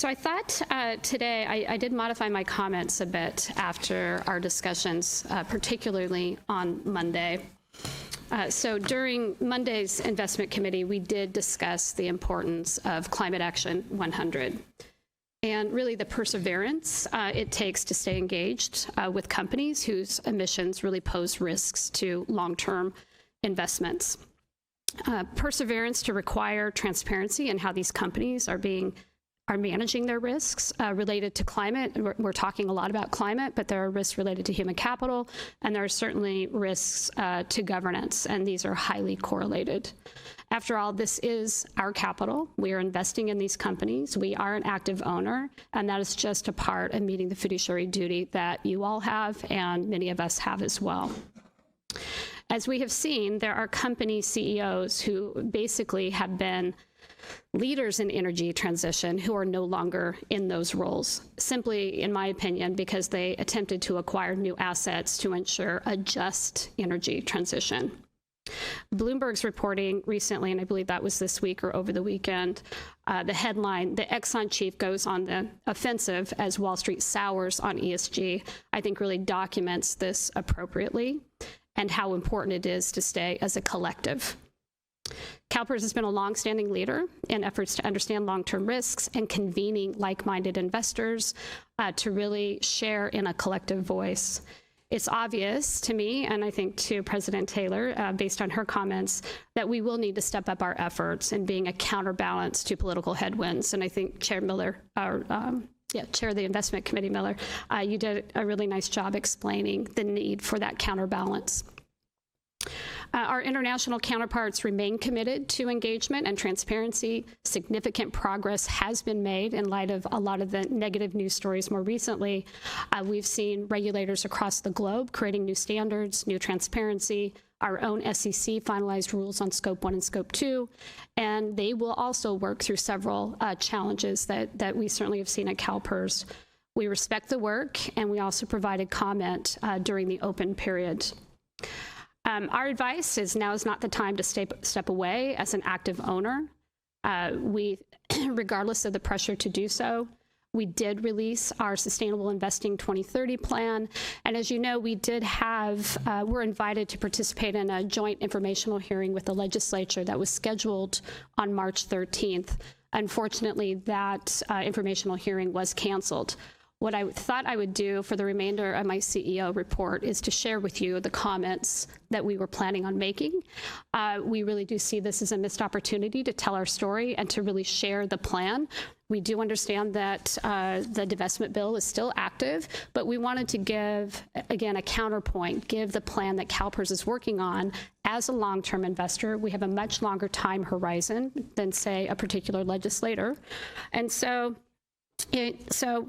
So I thought today I did modify my comments a bit after our discussions, particularly on Monday. So during Monday's investment committee, we did discuss the importance of Climate Action 100 and really the perseverance it takes to stay engaged with companies whose emissions really pose risks to long-term investments. Perseverance to require transparency in how these companies are managing their risks related to climate. We're talking a lot about climate, but there are risks related to human capital, and there are certainly risks to governance, and these are highly correlated. After all, this is our capital. We are investing in these companies. We are an active owner, and that is just a part of meeting the fiduciary duty that you all have and many of us have as well. As we have seen, there are company CEOs who basically have been leaders in energy transition who are no longer in those roles, simply, in my opinion, because they attempted to acquire new assets to ensure a just energy transition. Bloomberg's reporting recently, and I believe that was this week or over the weekend, the headline, "The Exxon chief goes on the offensive as Wall Street sours on ESG," I think really documents this appropriately and how important it is to stay as a collective. CalPERS has been a longstanding leader in efforts to understand long-term risks and convening like-minded investors to really share in a collective voice. It's obvious to me, and I think to President Taylor, based on her comments, that we will need to step up our efforts in being a counterbalance to political headwinds. And I think Chair Miller, Chair of the Investment Committee Miller, you did a really nice job explaining the need for that counterbalance. Our international counterparts remain committed to engagement and transparency. Significant progress has been made in light of a lot of the negative news stories more recently. We've seen regulators across the globe creating new standards, new transparency. Our own SEC finalized rules on Scope 1 and Scope 2, and they will also work through several challenges that we certainly have seen at CalPERS. We respect the work, and we also provided comment during the open period. Our advice is now is not the time to step away as an active owner. Regardless of the pressure to do so, we did release our Sustainable Investing 2030 plan. And as you know, we're invited to participate in a joint informational hearing with the legislature that was scheduled on March 13th. Unfortunately, that informational hearing was canceled. What I thought I would do for the remainder of my CEO report is to share with you the comments that we were planning on making. We really do see this as a missed opportunity to tell our story and to really share the plan. We do understand that the divestment bill is still active, but we wanted to give, again, a counterpoint, give the plan that CalPERS is working on. As a long-term investor, we have a much longer time horizon than, say, a particular legislator. And so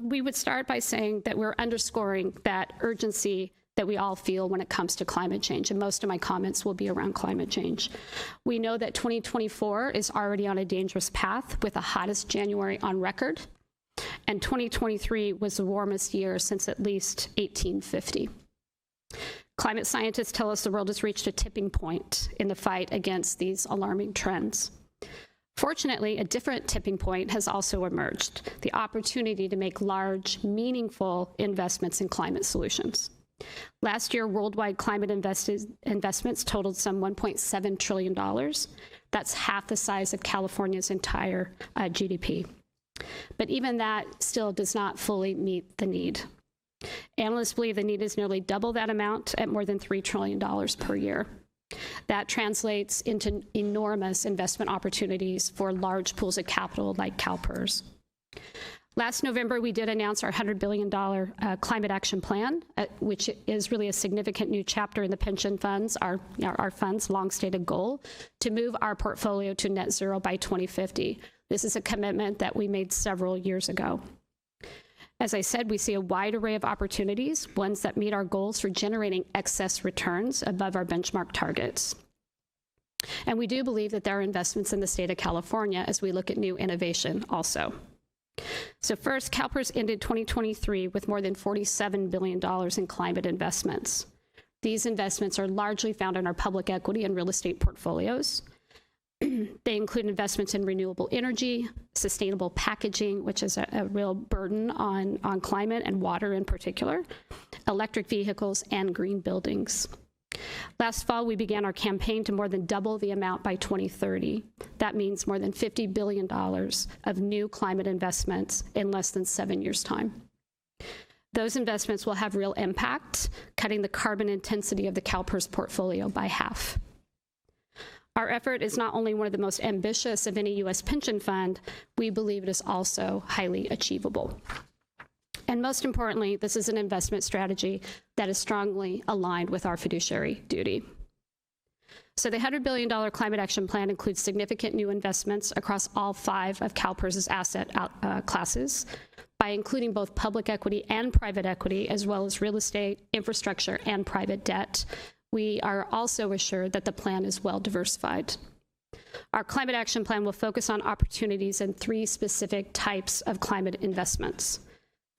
we would start by saying that we're underscoring that urgency that we all feel when it comes to climate change, and most of my comments will be around climate change. We know that 2024 is already on a dangerous path with the hottest January on record, and 2023 was the warmest year since at least 1850. Climate scientists tell us the world has reached a tipping point in the fight against these alarming trends. Fortunately, a different tipping point has also emerged, the opportunity to make large, meaningful investments in climate solutions. Last year, worldwide climate investments totaled some $1.7 trillion. That's half the size of California's entire GDP. But even that still does not fully meet the need. Analysts believe the need is nearly double that amount at more than $3 trillion per year. That translates into enormous investment opportunities for large pools of capital like CalPERS. Last November, we did announce our $100 billion climate action plan, which is really a significant new chapter in the pension funds, our fund's long-stated goal to move our portfolio to net zero by 2050. This is a commitment that we made several years ago. As I said, we see a wide array of opportunities, ones that meet our goals for generating excess returns above our benchmark targets. And we do believe that there are investments in the state of California as we look at new innovation also. So first, CalPERS ended 2023 with more than $47 billion in climate investments. These investments are largely found in our public equity and real estate portfolios. They include investments in renewable energy, sustainable packaging, which is a real burden on climate and water in particular, electric vehicles, and green buildings. Last fall, we began our campaign to more than double the amount by 2030. That means more than $50 billion of new climate investments in less than 7 years' time. Those investments will have real impact, cutting the carbon intensity of the CalPERS portfolio by half. Our effort is not only one of the most ambitious of any U.S. pension fund, we believe it is also highly achievable. And most importantly, this is an investment strategy that is strongly aligned with our fiduciary duty. So the $100 billion Climate Action Plan includes significant new investments across all 5 of CalPERS's asset classes, by including both public equity and private equity, as well as real estate, infrastructure, and private debt. We are also assured that the plan is well diversified. Our Climate Action Plan will focus on opportunities in 3 specific types of climate investments.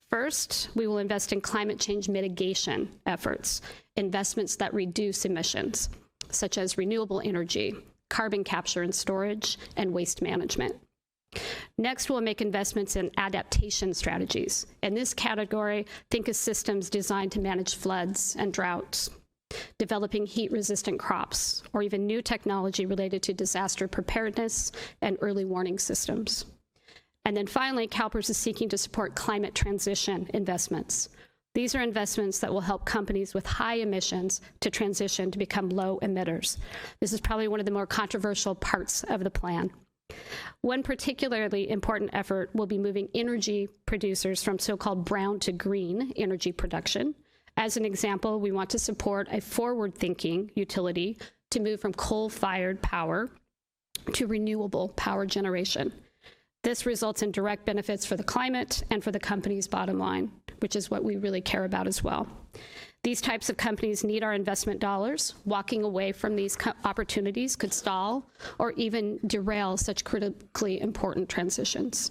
First, we will invest in climate change mitigation efforts, investments that reduce emissions, such as renewable energy, carbon capture and storage, and waste management. Next, we'll make investments in adaptation strategies. In this category, think of systems designed to manage floods and droughts, developing heat-resistant crops, or even new technology related to disaster preparedness and early warning systems. And then finally, CalPERS is seeking to support climate transition investments. These are investments that will help companies with high emissions to transition to become low emitters. This is probably one of the more controversial parts of the plan. One particularly important effort will be moving energy producers from so-called brown to green energy production. As an example, we want to support a forward-thinking utility to move from coal-fired power to renewable power generation. This results in direct benefits for the climate and for the company's bottom line, which is what we really care about as well. These types of companies need our investment dollars. Walking away from these opportunities could stall or even derail such critically important transitions.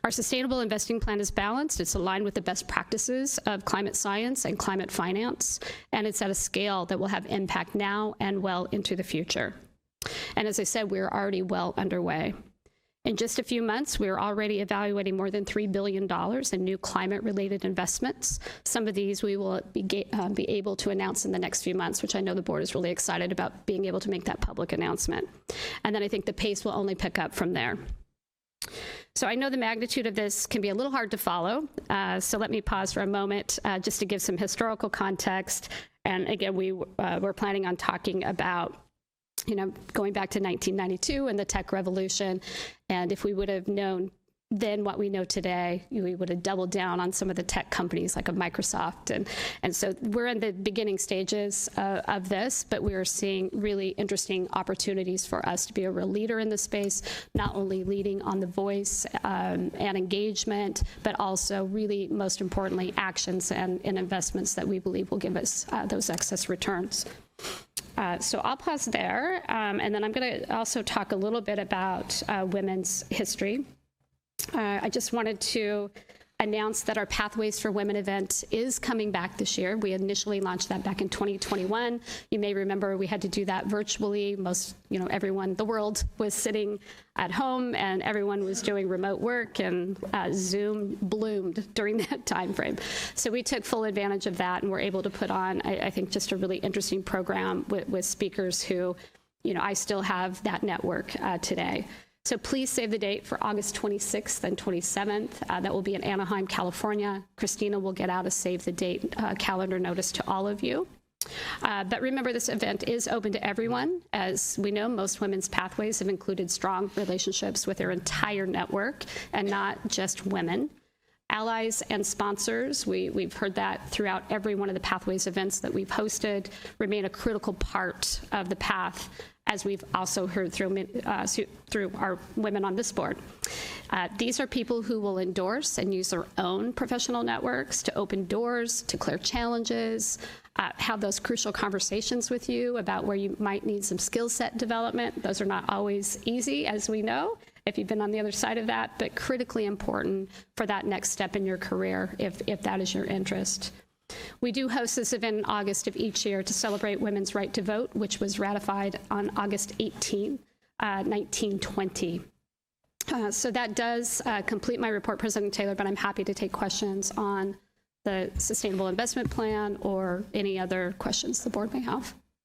Our sustainable investing plan is balanced. It's aligned with the best practices of climate science and climate finance, and it's at a scale that will have impact now and well into the future. And as I said, we're already well underway. In just a few months, we are already evaluating more than $3 billion in new climate-related investments. Some of these we will be able to announce in the next few months, which I know the board is really excited about being able to make that public announcement. And then I think the pace will only pick up from there. So I know the magnitude of this can be a little hard to follow, so let me pause for a moment just to give some historical context. And again, we're planning on talking about going back to 1992 and the tech revolution. And if we would have known then what we know today, we would have doubled down on some of the tech companies like a Microsoft. And so we're in the beginning stages of this, but we are seeing really interesting opportunities for us to be a real leader in the space, not only leading on the voice and engagement, but also really, most importantly, actions and investments that we believe will give us those excess returns. So I'll pause there, and then I'm going to also talk a little bit about women's history. I just wanted to announce that our Pathways for Women event is coming back this year. We initially launched that back in 2021. You may remember we had to do that virtually. Everyone, the world was sitting at home and everyone was doing remote work, and Zoom bloomed during that time frame. So we took full advantage of that and were able to put on, I think, just a really interesting program with speakers who, I still have that network today. So please save the date for August 26th and 27th. That will be in Anaheim, California. Christina will get out a save the date calendar notice to all of you. But remember, this event is open to everyone. As we know, most women's pathways have included strong relationships with their entire network and not just women. Allies and sponsors, we've heard that throughout every one of the Pathways events that we've hosted, remain a critical part of the path, as we've also heard through our women on this board. These are people who will endorse and use their own professional networks to open doors, to clear challenges, have those crucial conversations with you about where you might need some skill set development. Those are not always easy, as we know, if you've been on the other side of that, but critically important for that next step in your career, if that is your interest. We do host this event in August of each year to celebrate women's right to vote, which was ratified on August 18. 1920. So that does complete my report, President Taylor, but I'm happy to take questions on the Sustainable Investment Plan or any other questions the board may have.